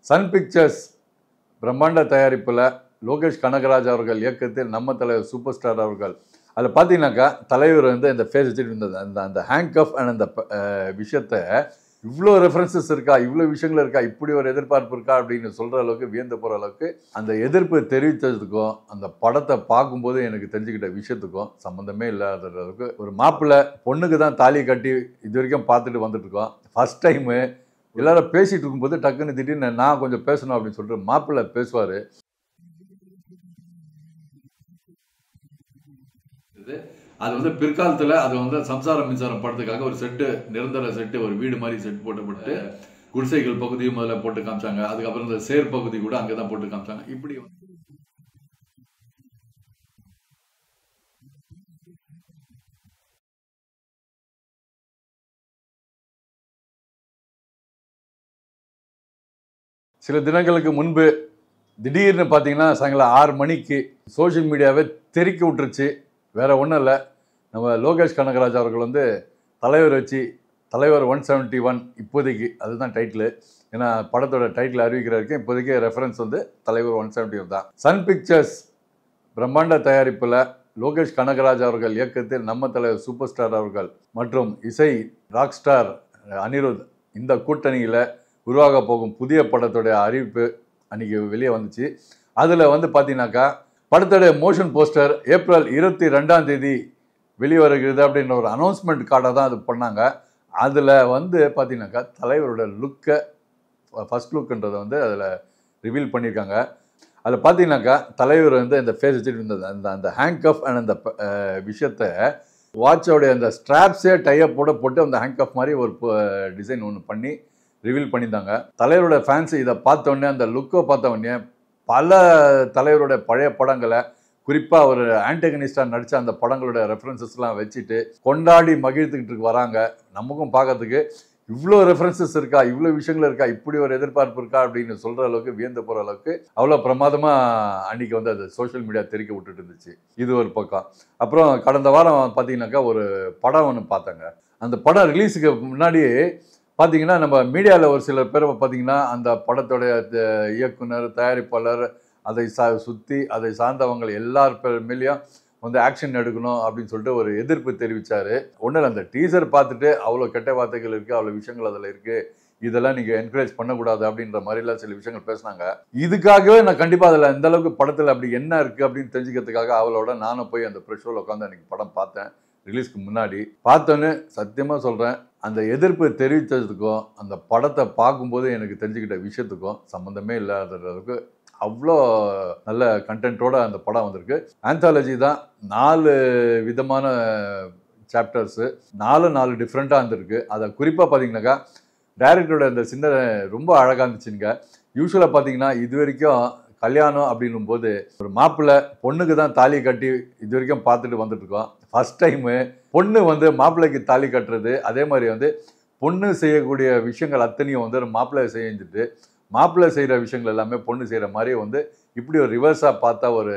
Sun pictures பிரம்மாண்ட தயாரிப்பில் லோகேஷ் கனகராஜ் அவர்கள் இயக்கத்தில் நம்ம தலைவர் சூப்பர் ஸ்டார் அவர்கள் அதில் பார்த்தீங்கன்னாக்கா தலைவர் வந்து இந்த ஃபேஸ் வச்சுட்டு இருந்தது அந்த ஹேங்க் ஆஃப் அண்ட் அந்த விஷயத்தை இவ்வளோ ரெஃபரன்சஸ் இருக்கா, இவ்வளோ விஷயங்கள் இருக்கா, இப்படி ஒரு எதிர்பார்ப்பு இருக்கா அப்படின்னு சொல்கிற அளவுக்கு வியந்து போகிற அளவுக்கு அந்த எதிர்ப்பு தெரிவித்ததுக்கும் அந்த படத்தை பார்க்கும்போது எனக்கு தெரிஞ்சுக்கிட்ட விஷயத்துக்கும் சம்மந்தமே இல்லாத அளவுக்கு ஒரு மாப்பிள்ளை பொண்ணுக்கு தான் தாலி கட்டி இது வரைக்கும் பார்த்துட்டு வந்துட்டு இருக்கோம். ஃபர்ஸ்ட் டைமு எல்லாரும் பேசிகிட்டு இருக்கும்போது டக்குன்னு திடீர்னு நான் கொஞ்சம் பேசணும் அப்படின்னு சொல்லிட்டு மாப்பிள்ளை பேசுவார். அது வந்து பிற்காலத்தில் அது வந்து சம்சாரம் மின்சாரம் படத்துக்காக ஒரு செட்டு, நிரந்தர செட்டு, ஒரு வீடு மாதிரி செட் போட்டு குடிசைகள் பகுதியும் முதல்ல போட்டு காமிச்சாங்க. அதுக்கப்புறம் இந்த சேர் பகுதி கூட அங்கே தான் போட்டு காமிச்சாங்க. இப்படி சில தினங்களுக்கு முன்பு திடீர்னு பார்த்தீங்கன்னா சாயங்காலம் 6 மணிக்கு சோஷியல் மீடியாவே தெறிக்க விட்டுருச்சு. வேற ஒன்றும் இல்லை, நம்ம லோகேஷ் கனகராஜ் அவர்கள் வந்து தலைவர் வச்சு தலைவர் 171 இப்போதைக்கு அதுதான் டைட்டில். ஏன்னா படத்தோட டைட்டில் அறிவிக்கிற வரைக்கும் இப்போதைக்கு ரெஃபரன்ஸ் வந்து தலைவர் 171 தான். சன் பிக்சர்ஸ் பிரம்மாண்ட தயாரிப்பில் லோகேஷ் கனகராஜ் அவர்கள் இயக்கத்தில் நம்ம தலைவர் சூப்பர் ஸ்டார் அவர்கள் மற்றும் இசை ராக் ஸ்டார் அனிருத் இந்த கூட்டணியில் உருவாக போகும் புதிய படத்துடைய அறிவிப்பு அன்றைக்கி வெளியே வந்துச்சு. அதில் வந்து பார்த்தீங்கன்னாக்கா படத்தோடைய மோஷன் போஸ்டர் ஏப்ரல் 22 வெளிவருகிறது அப்படின்ற ஒரு அனௌன்ஸ்மெண்ட் கார்டை தான் அது பண்ணாங்க. அதில் வந்து பார்த்தீங்கன்னாக்கா தலைவரோட லுக்கை ஃபஸ்ட் லுக்குன்றதை வந்து அதில் ரிவீல் பண்ணியிருக்காங்க. அதில் பார்த்தீங்கன்னாக்கா தலைவர் வந்து இந்த ஃபேஸ் வச்சுட்டு இருந்தது அந்த ஹேங்க் ஆஃப் அண்ட் அந்த விஷயத்தை வாட்சோடைய அந்த ஸ்ட்ராப்ஸே டைப் போட்டு அந்த ஹேங்க் ஆஃப் மாதிரி ஒரு டிசைன் ஒன்று பண்ணி ரிவீல் பண்ணியிருந்தாங்க. தலைவரோட ஃபேன்ஸு இதை பார்த்தோன்னே, அந்த லுக்கை பார்த்தோன்னே பல தலைவரோட பழைய படங்களை, குறிப்பாக ஒரு ஆன்டகனிஸ்டாக நடித்த அந்த படங்களோட ரெஃபரன்சஸ்லாம் வச்சுட்டு கொண்டாடி மகிழ்த்துக்கிட்டு வராங்க. நமக்கும் பார்க்கறதுக்கு இவ்வளோ ரெஃபரன்சஸ் இருக்கா, இவ்வளோ விஷயங்கள் இருக்கா, இப்படி ஒரு எதிர்பார்ப்பு இருக்கா அப்படின்னு சொல்கிற அளவுக்கு வியந்து போகிற அளவுக்கு அவ்வளோ பிரமாதமாக அன்றைக்கி வந்து அது சோஷியல் மீடியா தெரிக்க விட்டுட்டு இருந்துச்சு. இது ஒரு பக்கம். அப்புறம் கடந்த வாரம் பார்த்தீங்கன்னாக்கா ஒரு படம் ஒன்று பார்த்தேங்க. அந்த படம் ரிலீஸுக்கு முன்னாடி பார்த்தீங்கன்னா நம்ம மீடியாவில் ஒரு சில பேர் பார்த்தீங்கன்னா அந்த படத்தோடைய இயக்குனர், தயாரிப்பாளர், அதை சுற்றி அதை சார்ந்தவங்க எல்லார் மேலேயும் வந்து ஆக்ஷன் எடுக்கணும் அப்படின்னு சொல்லிட்டு ஒரு எதிர்ப்பு தெரிவித்தார். ஒன்றும் அந்த டீசர் பார்த்துட்டு அவ்வளோ கெட்ட வார்த்தைகள் இருக்குது, அவ்வளோ விஷயங்கள் அதில் இருக்குது, இதெல்லாம் நீங்கள் என்கரேஜ் பண்ணக்கூடாது அப்படின்ற மாதிரிலாம் சில விஷயங்கள் பேசினாங்க. இதுக்காகவே நான் கண்டிப்பாக அதில் இந்த அளவுக்கு படத்தில் அப்படி என்ன இருக்குது அப்படின்னு தெரிஞ்சுக்கிறதுக்காக அவளோட நானும் போய் அந்த ப்ரெஷ் ஷோவில் உட்காந்து அன்றைக்கி படம் பார்த்தேன். ரிலீஸ்க்கு முன்னாடி பார்த்தோன்னு சத்தியமாக சொல்கிறேன், அந்த எதிர்ப்பு தெரிவித்ததுக்கும் அந்த படத்தை பார்க்கும்போது எனக்கு தெரிஞ்சுக்கிட்ட விஷயத்துக்கும் சம்மந்தமே இல்லாத அளவுக்கு அவ்வளோ நல்ல கண்டென்ட்டோடு அந்த படம் வந்திருக்கு. ஆந்தாலஜி தான், 4 விதமான சாப்டர்ஸு, 4 டிஃப்ரெண்ட்டாக இருந்திருக்கு. அதை குறிப்பாக பார்த்தீங்கன்னாக்கா டைரக்டரோட அந்த சிந்தனை ரொம்ப அழகாக இருந்துச்சுங்க. யூஸ்வலாக பார்த்தீங்கன்னா இது வரைக்கும் கல்யாணம் அப்படின்னும் போது ஒரு மாப்பிள்ளை பொண்ணுக்கு தான் தாலி கட்டி இது வரைக்கும் பார்த்துட்டு வந்துட்டுருக்கோம். ஃபஸ்ட் டைமு பொண்ணு வந்து மாப்பிள்ளைக்கு தாலி கட்டுறது, அதே மாதிரி வந்து பொண்ணு செய்யக்கூடிய விஷயங்கள் அத்தனையும் வந்து ஒரு மாப்பிள்ளை செஞ்சுட்டு மாப்பிள்ளை செய்கிற விஷயங்கள் எல்லாமே பொண்ணு செய்கிற மாதிரி வந்து இப்படி ஒரு ரிவர்ஸாக பார்த்தா ஒரு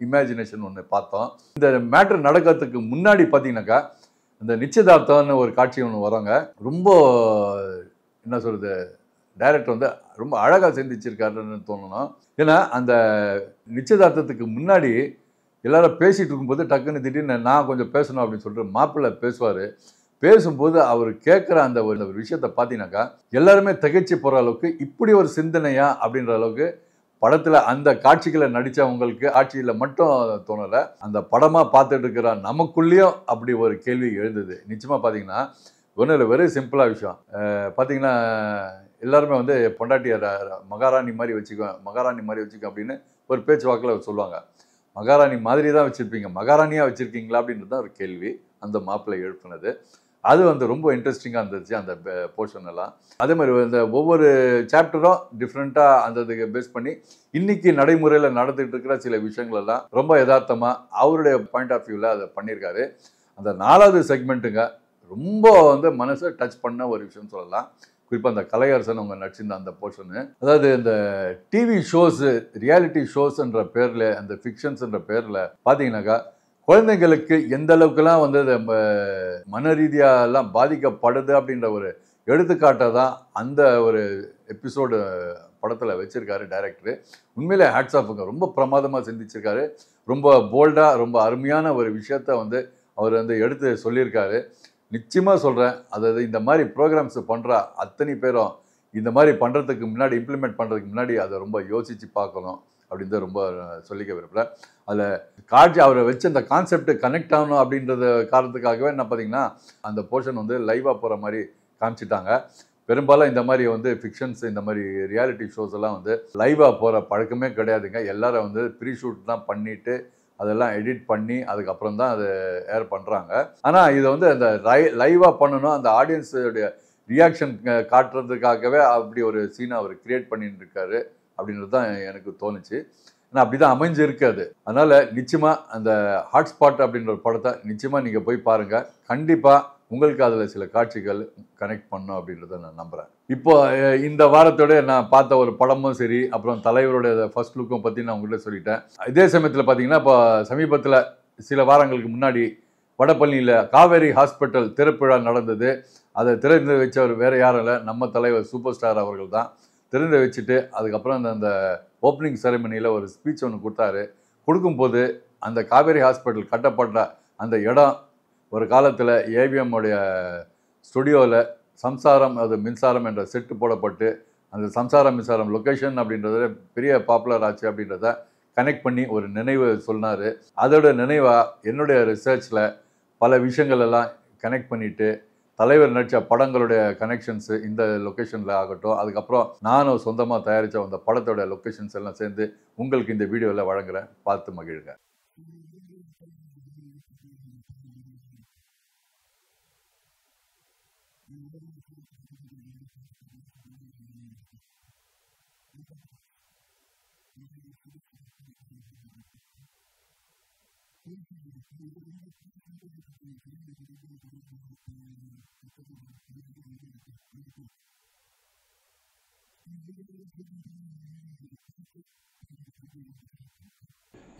இமேஜினேஷன் ஒன்று பார்த்தோம். இந்த மேட்ரு நடக்கிறதுக்கு முன்னாடி பார்த்தீங்கன்னாக்கா இந்த நிச்சயதார்த்தம்னு ஒரு காட்சி ஒன்று வரோங்க. ரொம்ப என்ன சொல்கிறது, டைரக்டர் வந்து ரொம்ப அழகாக சிந்திச்சிருக்காருன்னு தோணணும். ஏன்னா அந்த நிச்சயதார்த்தத்துக்கு முன்னாடி எல்லாரும் பேசிகிட்டு இருக்கும்போது டக்குன்னு திடீர்னு நான் கொஞ்சம் பேசணும் அப்படின்னு சொல்லிட்டு மாப்பிள்ளை பேசுவார். பேசும்போது அவர் கேட்குற அந்த ஒரு விஷயத்தை பார்த்தீங்கன்னாக்கா எல்லாருமே திகைச்சு போகிற அளவுக்கு இப்படி ஒரு சிந்தனையா அப்படின்ற அளவுக்கு படத்தில் அந்த காட்சிகளை நடித்தவங்களுக்கு ஆட்சியில் மட்டும் தோணலை, அந்த படமாக பார்த்துட்டு இருக்கிற நமக்குள்ளேயும் அப்படி ஒரு கேள்வி எழுந்தது. நிச்சயமாக பார்த்தீங்கன்னா ஒன்றும் இல்லை, வெறும் சிம்பிளாக விஷயம். பார்த்தீங்கன்னா எல்லாருமே வந்து பொண்டாட்டியை மகாராணி மாதிரி வச்சுக்கோ அப்படின்னு ஒரு பேச்சு வாக்கில் சொல்லுவாங்க. மகாராணி மாதிரி தான் வச்சுருப்பீங்க, மகாராணியாக வச்சுருக்கீங்களா அப்படின்றது தான் ஒரு கேள்வி அந்த மாப்பிள்ளை எழுப்புனது. அது வந்து ரொம்ப இன்ட்ரெஸ்டிங்காக இருந்துச்சு அந்த போர்ஷன் எல்லாம். அதே மாதிரி இந்த ஒவ்வொரு சாப்டரும் டிஃப்ரெண்ட்டாக அந்த இதுக்கு பேஸ் பண்ணி இன்றைக்கி நடைமுறையில் நடந்துகிட்டு இருக்கிற சில விஷயங்கள் எல்லாம் ரொம்ப யதார்த்தமாக அவருடைய பாயிண்ட் ஆஃப் வியூவில் அதை பண்ணியிருக்காரு. அந்த 4வது செக்மெண்ட்டுங்க ரொம்ப வந்து மனசை டச் பண்ண ஒரு விஷயம் சொல்லலாம். குறிப்பாக அந்த கலையரசன் அவங்க நடிச்சிருந்த அந்த போர்ஷனு, அதாவது இந்த டிவி ஷோஸு, ரியாலிட்டி ஷோஸ்ன்ற பேரில், அந்த ஃபிக்ஷன்ஸ்ன்ற பேரில் பார்த்தீங்கன்னாக்கா குழந்தைங்களுக்கு எந்த அளவுக்குலாம் வந்து மன ரீதியாலாம் பாதிக்கப்படுது அப்படின்ற ஒரு எடுத்துக்காட்டை தான் அந்த ஒரு எபிசோடு படத்தில் வச்சுருக்காரு டைரக்டர். உண்மையிலே ஹேட்ஸ் ஆஃப்ங்க. ரொம்ப பிரமாதமாக சிந்திச்சிருக்காரு. ரொம்ப போல்டாக ரொம்ப அருமையான ஒரு விஷயத்த வந்து அவர் வந்து எடுத்து சொல்லியிருக்காரு. நிச்சயமாக சொல்கிறேன், அதாவது இந்த மாதிரி ப்ரோக்ராம்ஸ் பண்ணுற அத்தனை பேரும் இந்த மாதிரி பண்ணுறதுக்கு முன்னாடி, இம்ப்ளிமெண்ட் பண்ணுறதுக்கு முன்னாடி அதை ரொம்ப யோசித்து பார்க்கணும் அப்படின்னு ரொம்ப சொல்லிக்க விரும்புகிறேன். அதில் காட்சி அவரை வச்சு அந்த கான்செப்ட் கனெக்ட் ஆகணும் அப்படின்றது காரணத்துக்காகவே என்ன பார்த்தீங்கன்னா அந்த போர்ஷன் வந்து லைவாக போகிற மாதிரி காமிச்சிட்டாங்க. பெரும்பாலும் இந்த மாதிரி வந்து ஃபிக்ஷன்ஸ், இந்த மாதிரி ரியாலிட்டி ஷோஸ் எல்லாம் வந்து லைவாக போகிற பழக்கமே கிடையாதுங்க. எல்லாரும் வந்து ப்ரீ ஷூட் தான் பண்ணிவிட்டு அதெல்லாம் எடிட் பண்ணி அதுக்கப்புறம் தான் அதை ஏர் பண்ணுறாங்க. ஆனால் இதை வந்து அந்த லைவாக பண்ணணும், அந்த ஆடியன்ஸுடைய ரியாக்ஷன் காட்டுறதுக்காகவே அப்படி ஒரு சீனை அவர் கிரியேட் பண்ணிட்டு இருக்காரு அப்படின்றது தான் எனக்கு தோணுச்சு. ஆனால் அப்படி தான் அமைஞ்சிருக்கு அது. அதனால் நிச்சயமாக அந்த ஹாட்ஸ்பாட் அப்படின்ற ஒரு படத்தை நிச்சயமாக நீங்கள் போய் பாருங்கள். கண்டிப்பாக உங்களுக்கு அதில் சில காட்சிகள் கனெக்ட் பண்ணும் அப்படின்றத நான் நம்புகிறேன். இப்போ இந்த வாரத்தோட நான் பார்த்த ஒரு படமும் சரி, அப்புறம் தலைவருடைய ஃபர்ஸ்ட் லுக்கும் பற்றி நான் உங்கள்கிட்ட சொல்லிட்டேன். இதே சமயத்தில் பார்த்தீங்கன்னா இப்போ சமீபத்தில் சில வாரங்களுக்கு முன்னாடி வடபழனியில் காவேரி ஹாஸ்பிட்டல் திறப்புழா நடந்தது. அதை திறந்து வச்சவர் வேறு யாரும் இல்லை, நம்ம தலைவர் சூப்பர் ஸ்டார் அவர்கள் தான். திறந்து வச்சுட்டு அதுக்கப்புறம் அந்த ஓப்பனிங் செரமனியில் ஒரு ஸ்பீச் ஒன்று கொடுத்தாரு. கொடுக்கும்போது அந்த காவேரி ஹாஸ்பிட்டல் கட்டப்பட்ட அந்த இடம் ஒரு காலத்தில் ஏவிஎம் உடைய ஸ்டுடியோவில் சம்சாரம் அது மின்சாரம் என்ற செட்டு போடப்பட்டு அந்த சம்சாரம் மின்சாரம் லொக்கேஷன் அப்படின்றத பெரிய பாப்புலர் ஆச்சு அப்படின்றத கனெக்ட் பண்ணி ஒரு நினைவு சொன்னார். அதோட நினைவாக என்னுடைய ரிசர்ச்சில் பல விஷயங்கள் எல்லாம் கனெக்ட் பண்ணிவிட்டு தலைவர் நடித்த படங்களுடைய கனெக்ஷன்ஸு இந்த லொக்கேஷனில் ஆகட்டும், அதுக்கப்புறம் நானும் சொந்தமாக தயாரித்த அந்த படத்தோட லொக்கேஷன்ஸ் எல்லாம் சேர்ந்து உங்களுக்கு இந்த வீடியோவில் வழங்குகிறேன். பார்த்து மகிழுங்க.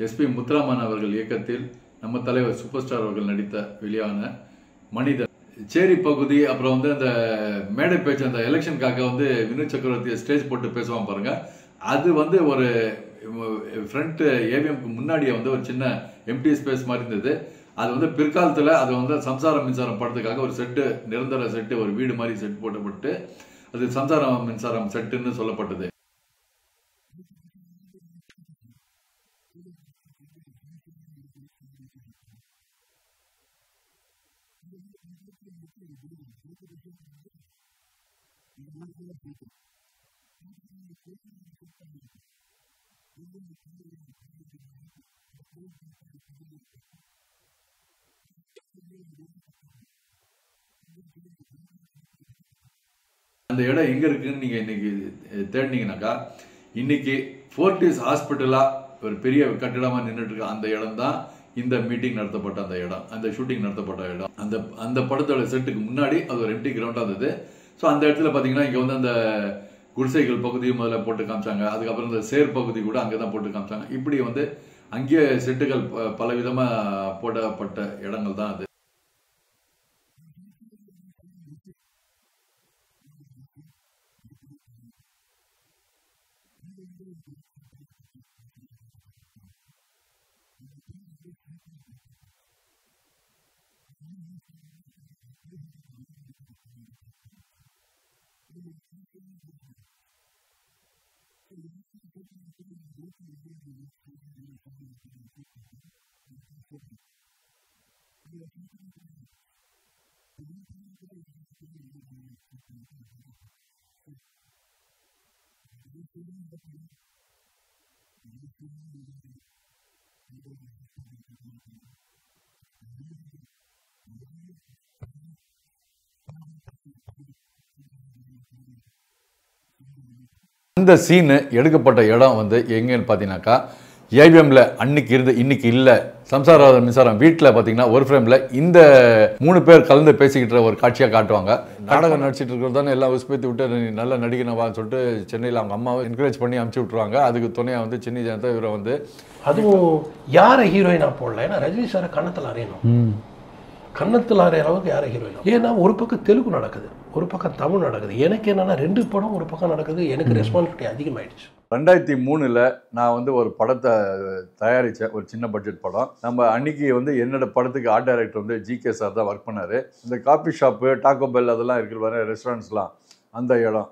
எஸ்பி முத்துராமன் அவர்கள் இயக்கத்தில் நம்ம தலைவர் சூப்பர் ஸ்டார் அவர்கள் நடித்த வெளியான மனிதன். சேரி பகுதி, அப்புறம் வந்து அந்த மேடை பேச்சு, அந்த எலெக்ஷனுக்காக வந்து வினோத் சக்கரவர்த்தி ஸ்டேஜ் போட்டு பேசுவாங்க பாருங்க, அது வந்து ஒரு ஃப்ரண்ட் ஏவிஎம்க்கு முன்னாடியே வந்து ஒரு சின்ன எம்டி ஸ்பேஸ் மாதிரி இருந்தது. அது வந்து பிற்காலத்தில் அது வந்து சம்சாரம் மின்சாரம் படத்துக்காக ஒரு செட்டு, நிரந்தர செட்டு, ஒரு வீடு மாதிரி செட் போட்டப்பட்டு அது சம்சாரம் மின்சாரம் செட்டுன்னு சொல்லப்பட்டது. அந்த இடம் எங்க இருக்குன்னு நீங்க இன்னைக்கு தேடினீங்கன்னாக்கா, இன்னைக்கு ஃபோர்டிஸ் ஹாஸ்பிட்டலா ஒரு பெரிய கட்டிடமா நின்றுட்டு இருக்க அந்த இடம் தான் இந்த மீட்டிங் நடத்தப்பட்ட அந்த இடம், அந்த ஷூட்டிங் நடத்தப்பட்ட இடம். அந்த படத்தோட செட்டுக்கு முன்னாடி அது ஒரு எம்டி கிரவுண்டா இருந்தது. ஸோ அந்த இடத்துல பார்த்தீங்கன்னா இங்கே வந்து அந்த குடிசைகள் பகுதியும் முதல்ல போட்டு காமிச்சாங்க. அதுக்கப்புறம் இந்த சேர் பகுதி கூட அங்கே தான் போட்டு காமிச்சாங்க. இப்படி வந்து அங்கேயே செட்டுகள் பல விதமாக போடப்பட்ட இடங்கள் தான் அது. இந்த சீனு எடுக்கப்பட்ட இடம் வந்து எங்கன்னு பார்த்தீங்கன்னாக்கா, ஏவிஎம்ல அன்னைக்கு இருந்து இன்னைக்கு இல்லை, சம்சார மின்சாரம் வீட்டில் பார்த்தீங்கன்னா ஒரு ஃப்ரேமில் இந்த 3 பேர் கலந்து பேசிக்கிட்ட ஒரு காட்சியாக காட்டுவாங்க. நாடகம் நடிச்சிட்டு இருக்கிறது தானே எல்லாம் உஸ்பேத்தி விட்டு நீ நல்ல நடிக்கணுவான்னு சொல்லிட்டு சென்னையில் அவங்க அம்மாவை என்கரேஜ் பண்ணி அனுப்பிச்சி விட்ருவாங்க. அதுக்கு துணையாக வந்து சென்னை ஜனதா இவரை வந்து அதுவும் யாரை ஹீரோயினாக போடல, ஏன்னா ரஜினி சாரை கண்ணத்தில் அறையணும். கன்னத்தில் ஆற அளவுக்கு யாரும் ஹீரோயின். ஏன்னா ஒரு பக்கம் தெலுங்கு நடக்குது, ஒரு பக்கம் தமிழ் நடக்குது. எனக்கு என்னன்னா 2 படம் ஒரு பக்கம் நடக்குது. எனக்கு ரெஸ்பான்சிபிலிட்டி அதிகமாகிடுச்சு. 2003 நான் வந்து ஒரு படத்தை தயாரித்தேன், ஒரு சின்ன பட்ஜெட் படம். நம்ம அன்னைக்கு வந்து என்னோட படத்துக்கு ஆர்ட் டைரக்டர் வந்து ஜிகே சார் தான் ஒர்க் பண்ணார். இந்த காஃபி ஷாப்பு, டாக்கோ பெல் அதெல்லாம் இருக்கிற ரெஸ்டாரண்ட்ஸ்லாம் அந்த இடம்